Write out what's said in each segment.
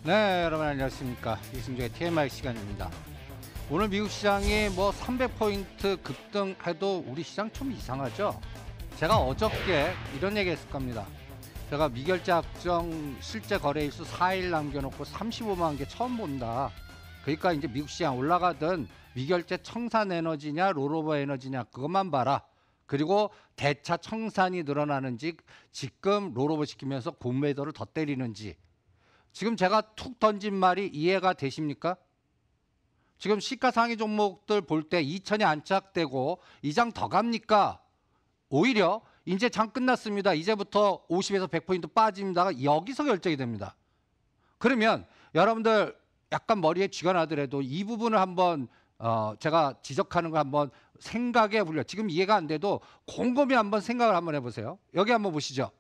네, 여러분 안녕하십니까. 이승조의 TMI 시간입니다. 오늘 미국 시장이 뭐 300포인트 급등해도 우리 시장 좀 이상하죠? 제가 어저께 이런 얘기 했을 겁니다. 제가 미결제 확정 실제 거래일수 4일 남겨놓고 35만 개 처음 본다. 그러니까 이제 미국 시장 올라가든 미결제 청산 에너지냐 롤오버 에너지냐 그것만 봐라. 그리고 대차 청산이 늘어나는지 지금 롤오버 시키면서 공매도를 더 때리는지 지금 제가 툭 던진 말이 이해가 되십니까? 지금 시가상위 종목들 볼 때 2천이 안착되고 이 장 더 갑니까? 오히려 이제 장 끝났습니다. 이제부터 50에서 100포인트 빠집니다. 여기서 결정이 됩니다. 그러면 여러분들 약간 머리에 쥐가 나더라도 이 부분을 한번 제가 지적하는 거 한번 생각해 보려. 지금 이해가 안 돼도 곰곰이 한번 생각을 한번 해보세요. 여기 한번 보시죠.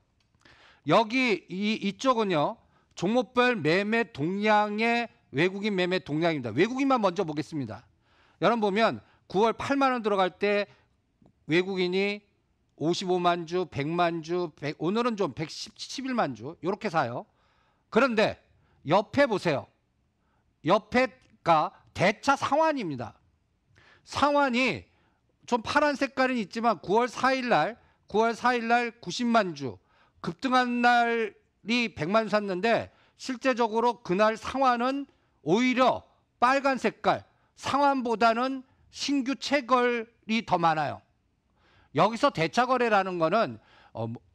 여기 이쪽은요. 종목별 매매 동향의 외국인 매매 동향입니다. 외국인만 먼저 보겠습니다. 여러분 보면 9월 8만 원 들어갈 때 외국인이 55만 주, 100만 주, 오늘은 좀 111만 주 이렇게 사요. 그런데 옆에 보세요. 옆에가 대차 상환입니다. 상환이 좀 파란 색깔은 있지만 9월 4일 날 90만 주 급등한 날이 100만 주 샀는데 실제적으로 그날 상환은 오히려 빨간 색깔 상환보다는 신규 채걸이 더 많아요. 여기서 대차 거래라는 거는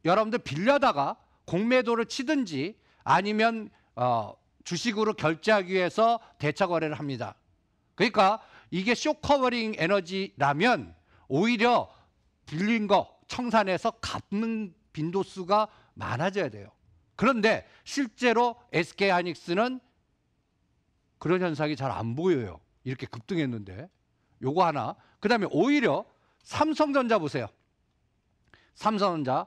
여러분들 빌려다가 공매도를 치든지 아니면 주식으로 결제하기 위해서 대차 거래를 합니다. 그러니까 이게 쇼커버링 에너지라면 오히려 빌린 거 청산해서 갚는 빈도수가 많아져야 돼요. 그런데 실제로 SK하이닉스는 그런 현상이 잘 안 보여요. 이렇게 급등했는데. 요거 하나. 그 다음에 오히려 삼성전자 보세요. 삼성전자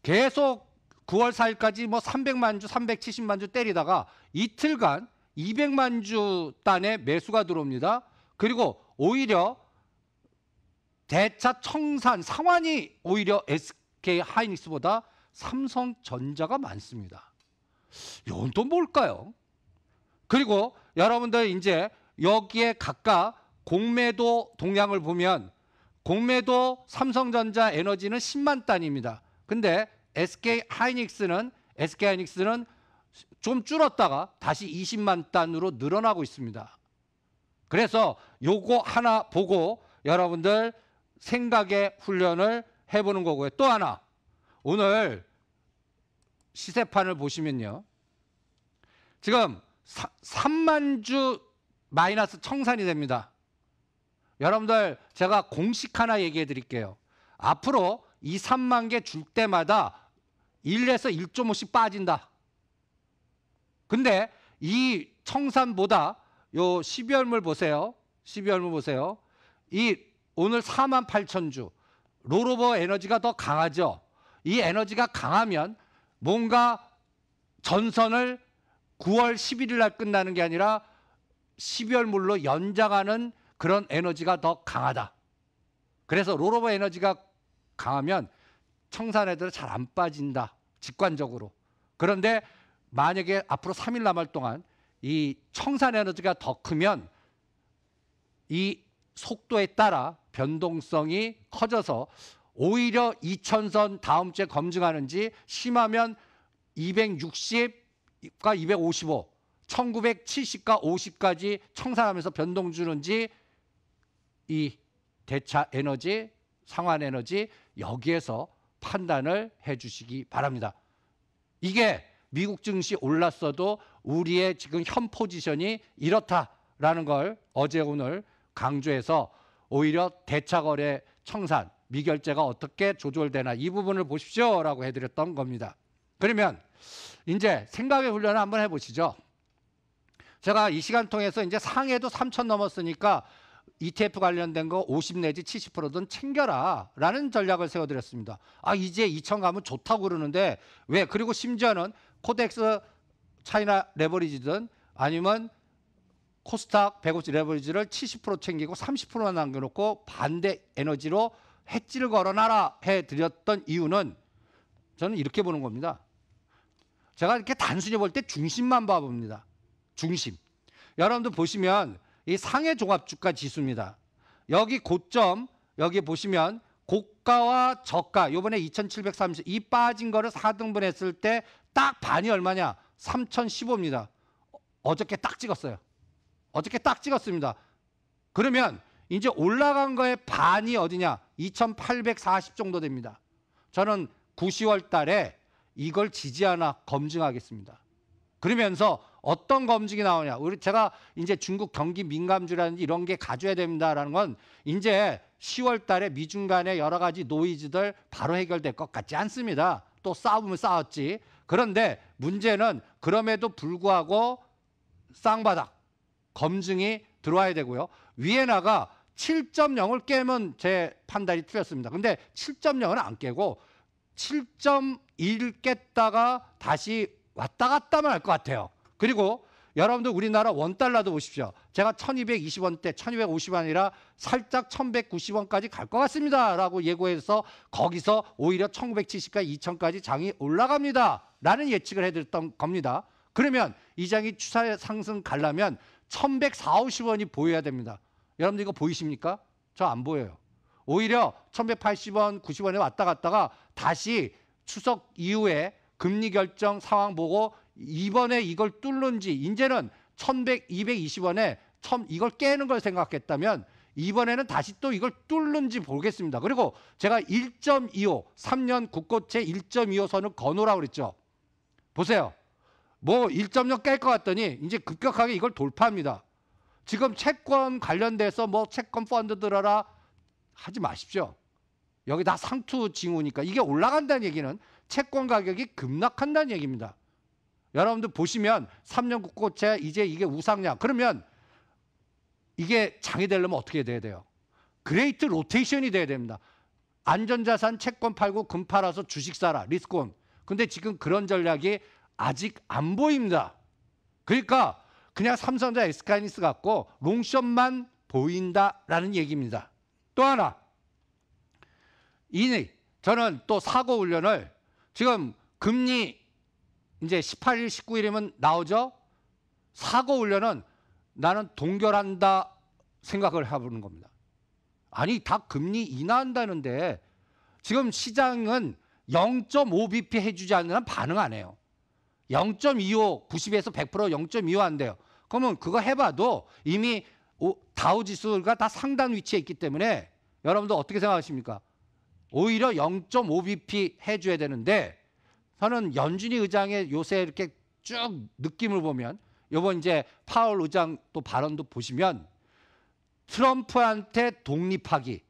계속 9월 4일까지 뭐 300만 주, 370만 주 때리다가 이틀간 200만 주 단의 매수가 들어옵니다. 그리고 오히려 대차 청산 상환이 오히려 SK하이닉스보다 삼성전자가 많습니다. 이건 또 뭘까요? 그리고 여러분들 이제 여기에 각각 공매도 동향을 보면 공매도 삼성전자 에너지는 10만 단입니다. 근데 SK하이닉스는 좀 줄었다가 다시 20만 단으로 늘어나고 있습니다. 그래서 요거 하나 보고 여러분들 생각의 훈련을 해보는 거고요. 또 하나 오늘 시세판을 보시면요. 지금 3만 주 마이너스 청산이 됩니다. 여러분들 제가 공식 하나 얘기해 드릴게요. 앞으로 2, 3만 개 줄 때마다 1에서 1.5씩 빠진다. 근데 이 청산보다 요 12월물 보세요. 12월물 보세요. 이 오늘 4만 8천 주 롤오버 에너지가 더 강하죠. 이 에너지가 강하면 뭔가 전선을 9월 11일 날 끝나는 게 아니라 12월 물로 연장하는 그런 에너지가 더 강하다. 그래서 롤오버 에너지가 강하면 청산 애들은 잘 안 빠진다. 직관적으로. 그런데 만약에 앞으로 3일 남을 동안 이 청산 에너지가 더 크면 이 속도에 따라 변동성이 커져서 오히려 2000선 다음 주에 검증하는지 심하면 260과 255, 1970과 50까지 청산하면서 변동 주는지 이 대차 에너지, 상환 에너지 여기에서 판단을 해 주시기 바랍니다. 이게 미국 증시 올랐어도 우리의 지금 현 포지션이 이렇다라는 걸 어제 오늘 강조해서 오히려 대차 거래 청산, 미결제가 어떻게 조절되나 이 부분을 보십시오라고 해드렸던 겁니다. 그러면 이제 생각의 훈련을 한번 해보시죠. 제가 이 시간 통해서 이제 상해도 3천 넘었으니까 ETF 관련된 거 50 내지 70%든 챙겨라 라는 전략을 세워드렸습니다. 아 이제 2천 가면 좋다고 그러는데 왜? 그리고 심지어는 코덱스 차이나 레버리지든 아니면 코스닥 150 레버리지를 70% 챙기고 30%만 남겨놓고 반대 에너지로 해지를 걸어놔라 해드렸던 이유는 저는 이렇게 보는 겁니다. 제가 이렇게 단순히 볼 때 중심만 봐봅니다. 중심. 여러분들 보시면 이 상해 종합주가 지수입니다. 여기 고점, 여기 보시면 고가와 저가, 요번에 2730, 이 빠진 거를 4등분 했을 때 딱 반이 얼마냐? 3015입니다. 어저께 딱 찍었어요. 어저께 딱 찍었습니다. 그러면 이제 올라간 거의 반이 어디냐? 2840 정도 됩니다. 저는 9, 10월 달에 이걸 지지하나 검증하겠습니다. 그러면서 어떤 검증이 나오냐? 제가 이제 중국 경기 민감주라든지 이런 게 가져야 됩니다라는 건 이제 10월 달에 미중 간의 여러 가지 노이즈들 바로 해결될 것 같지 않습니다. 또 싸우면 싸웠지. 그런데 문제는 그럼에도 불구하고 쌍바닥 검증이 들어와야 되고요. 위에나가 7.0을 깨면 제 판단이 틀렸습니다. 근데 7.0은 안 깨고 7.1 깼다가 다시 왔다 갔다만 할 것 같아요. 그리고 여러분들 우리나라 원달러도 보십시오. 제가 1220원대 1250원이라 살짝 1190원까지 갈 것 같습니다 라고 예고해서 거기서 오히려 1970까지 2000까지 장이 올라갑니다 라는 예측을 해드렸던 겁니다. 그러면 이 장이 추세 상승 가려면 1140원이 보여야 됩니다. 여러분들 이거 보이십니까? 저 안 보여요. 오히려 1180원 90원에 왔다 갔다가 다시 추석 이후에 금리 결정 상황 보고 이번에 이걸 뚫는지, 이제는 220원에 이걸 깨는 걸 생각했다면 이번에는 다시 또 이걸 뚫는지 보겠습니다. 그리고 제가 1.25 3년 국고채 1.25 선을 거놓으라고 그랬죠. 보세요. 뭐 1.0 깰 것 같더니 이제 급격하게 이걸 돌파합니다. 지금 채권 관련돼서 뭐 채권 펀드 들어라 하지 마십시오. 여기 다 상투 징후니까 이게 올라간다는 얘기는 채권 가격이 급락한다는 얘기입니다. 여러분들 보시면 3년 국고채 이제 이게 우상향. 그러면 이게 장이 되려면 어떻게 돼야 돼요? 그레이트 로테이션이 돼야 됩니다. 안전자산 채권 팔고 금 팔아서 주식 사라. 리스크온. 근데 지금 그런 전략이 아직 안 보입니다. 그러니까 그냥 삼성전자 SK하이닉스 갖고 롱숏만 보인다라는 얘기입니다. 또 하나. 저는 또 사고 훈련을 지금 금리 이제 18일, 19일이면 나오죠. 사고 훈련은 나는 동결한다 생각을 해보는 겁니다. 아니 다 금리 인하한다는데 지금 시장은 0.5bp 해주지 않는 한 반응 안 해요. 0.25, 90에서 100% 0.25 한대요. 그러면 그거 해봐도 이미 다우지수가 다 상단 위치에 있기 때문에 여러분들 어떻게 생각하십니까? 오히려 0.5bp 해줘야 되는데 저는 연준이 의장의 요새 이렇게 쭉 느낌을 보면 이번 이제 파월 의장 또 발언도 보시면 트럼프한테 독립하기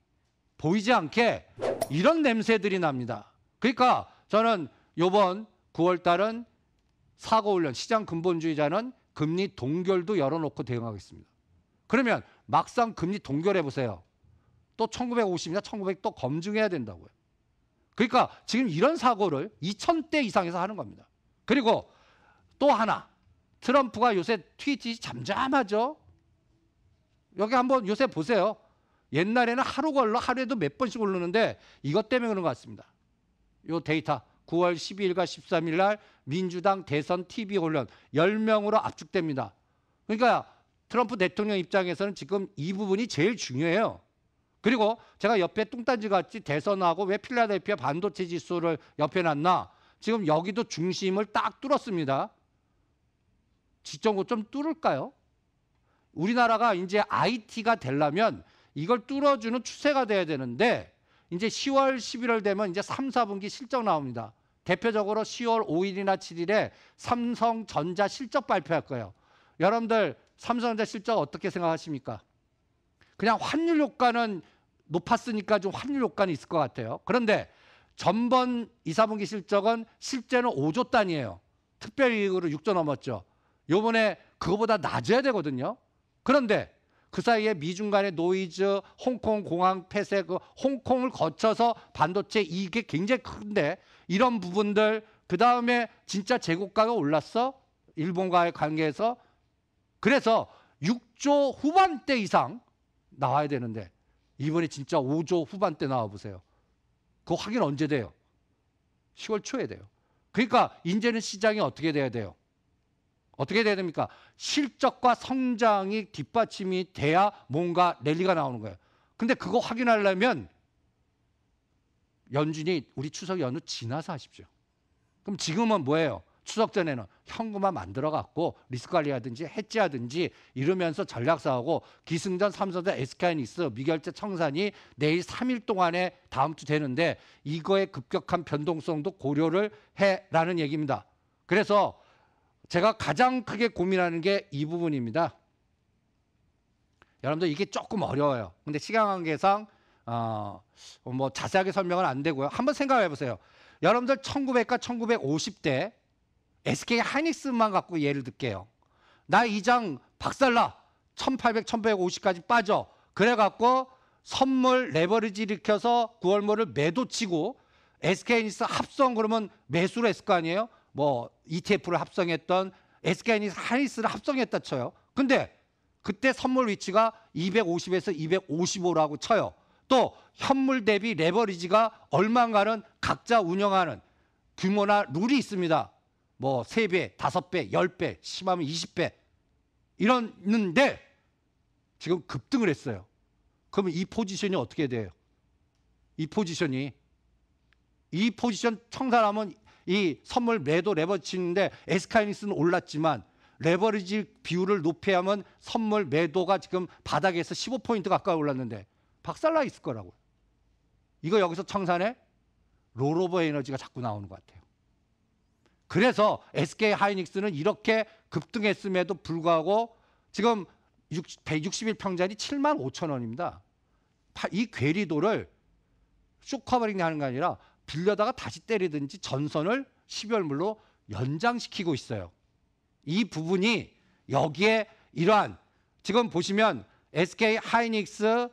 보이지 않게 이런 냄새들이 납니다. 그러니까 저는 이번 9월 달은 사고훈련 시장 근본주의자는 금리 동결도 열어놓고 대응하겠습니다. 그러면 막상 금리 동결해 보세요. 또 1950이나 1900 또 검증해야 된다고요. 그러니까 지금 이런 사고를 2000대 이상에서 하는 겁니다. 그리고 또 하나. 트럼프가 요새 트윗이 잠잠하죠. 여기 한번 요새 보세요. 옛날에는 하루 걸러 하루에도 몇 번씩 오르는데 이것 때문에 그런 것 같습니다. 요 데이터 9월 12일과 13일 날 민주당 대선 TV 훈련 10명으로 압축됩니다. 그러니까 트럼프 대통령 입장에서는 지금 이 부분이 제일 중요해요. 그리고 제가 옆에 뚱딴지 같이 대선하고 왜 필라델피아 반도체 지수를 옆에 놨나? 지금 여기도 중심을 딱 뚫었습니다. 지점 고점 뚫을까요? 우리나라가 이제 IT가 되려면 이걸 뚫어주는 추세가 돼야 되는데 이제 10월, 11월 되면 이제 3, 4분기 실적 나옵니다. 대표적으로 10월 5일이나 7일에 삼성전자 실적 발표할 거예요. 여러분들 삼성전자 실적 어떻게 생각하십니까? 그냥 환율 효과는 높았으니까 좀 환율 효과는 있을 것 같아요. 그런데 전번 2, 4분기 실적은 실제는 5조 단위예요. 특별이익으로 6조 넘었죠. 요번에 그거보다 낮아야 되거든요. 그런데 그 사이에 미중 간의 노이즈, 홍콩 공항 폐쇄, 그 홍콩을 거쳐서 반도체 이익이 굉장히 큰데 이런 부분들, 그 다음에 진짜 재고가가 올랐어? 일본과의 관계에서. 그래서 6조 후반대 이상 나와야 되는데 이번에 진짜 5조 후반대 나와보세요. 그 확인 언제 돼요? 10월 초에 돼요. 그러니까 이제는 시장이 어떻게 돼야 돼요? 어떻게 돼야 됩니까? 실적과 성장이 뒷받침이 돼야 뭔가 랠리가 나오는 거예요. 근데 그거 확인하려면 연준이 우리 추석 연휴 지나서 하십시오. 그럼 지금은 뭐예요? 추석 전에는 현금화 만들어갖고 리스크 관리하든지 해지하든지 이러면서 전략 싸우고 기승전, 삼성전, SK하이닉스 미결제 청산이 내일 3일 동안에 다음 주 되는데 이거의 급격한 변동성도 고려를 해라는 얘기입니다. 그래서 제가 가장 크게 고민하는 게 이 부분입니다. 여러분들 이게 조금 어려워요. 근데 시간 관계상 뭐 자세하게 설명은 안 되고요. 한번 생각해 보세요. 여러분들 1900과 1950대 SK 하이닉스만 갖고 예를 들게요. 나 이 장 박살나. 1800, 1850까지 빠져. 그래갖고 선물 레버리지 일으켜서 9월물을 매도치고 SK 하이닉스 합성 그러면 매수를 했을 거 아니에요? 뭐 ETF를 합성했던 SK 하이닉스를 합성했다 쳐요. 근데 그때 선물 위치가 250에서 255라고 쳐요. 또 현물 대비 레버리지가 얼마인가는 각자 운영하는 규모나 룰이 있습니다. 뭐 3배, 5배, 10배, 심하면 20배 이러는데 지금 급등을 했어요. 그러면 이 포지션이 어떻게 돼요? 이 포지션 청산하면 이 선물 매도 레버리지 치는데 SK하이닉스는 올랐지만 레버리지 비율을 높여야 하면 선물 매도가 지금 바닥에서 15포인트 가까이 올랐는데 박살나 있을 거라고요. 이거 여기서 청산해? 롤오버 에너지가 자꾸 나오는 것 같아요. 그래서 SK 하이닉스는 이렇게 급등했음에도 불구하고 지금 160일 평전이 75,000원입니다. 이 괴리도를 쇼커버링 하는 게 아니라 빌려다가 다시 때리든지 전선을 12월물로 연장시키고 있어요. 이 부분이 여기에 이러한 지금 보시면 SK 하이닉스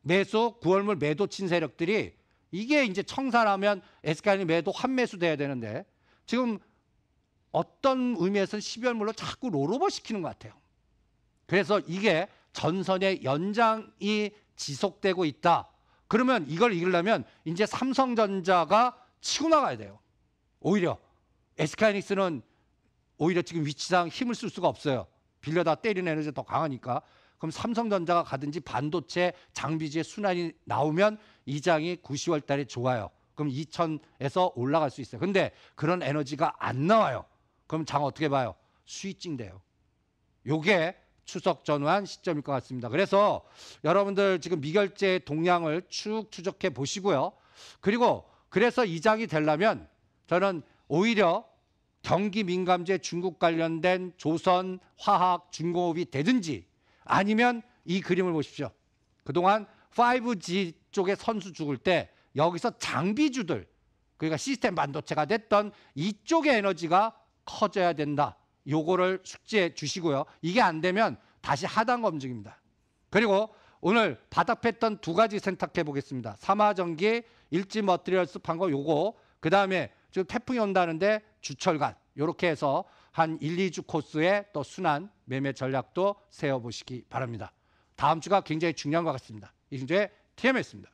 매수 9월물 매도 친 세력들이 이게 이제 청산하면 SK 매도 환매수 돼야 되는데 지금 어떤 의미에서는 12월물로 자꾸 롤오버 시키는 것 같아요. 그래서 이게 전선의 연장이 지속되고 있다. 그러면 이걸 이기려면 이제 삼성전자가 치고 나가야 돼요. 오히려 SK하이닉스는 오히려 지금 위치상 힘을 쓸 수가 없어요. 빌려다 때리는 에너지가 더 강하니까. 그럼 삼성전자가 가든지 반도체 장비주의 순환이 나오면 이 장이 9, 10월 달에 좋아요. 그럼 2,000에서 올라갈 수 있어요. 근데 그런 에너지가 안 나와요. 그럼 장 어떻게 봐요? 스위칭 돼요. 요게 추석 전후한 시점일 것 같습니다. 그래서 여러분들 지금 미결제 동향을 쭉 추적해 보시고요. 그리고 그래서 이 장이 되려면 저는 오히려 경기 민감제 중국 관련된 조선, 화학, 중공업이 되든지 아니면 이 그림을 보십시오. 그동안 5G 쪽에 선수 죽을 때 여기서 장비주들 그러니까 시스템 반도체가 됐던 이쪽의 에너지가 커져야 된다. 요거를 숙지해 주시고요. 이게 안 되면 다시 하단 검증입니다. 그리고 오늘 바닥 패턴 두 가지 선택해 보겠습니다. 삼화전기, 일지 머티리얼스 판거 요거 그 다음에 지금 태풍이 온다는데 주철간 요렇게 해서 한 1, 2주 코스의 또 순환 매매 전략도 세워보시기 바랍니다. 다음 주가 굉장히 중요한 것 같습니다. 이승조의 TMS입니다.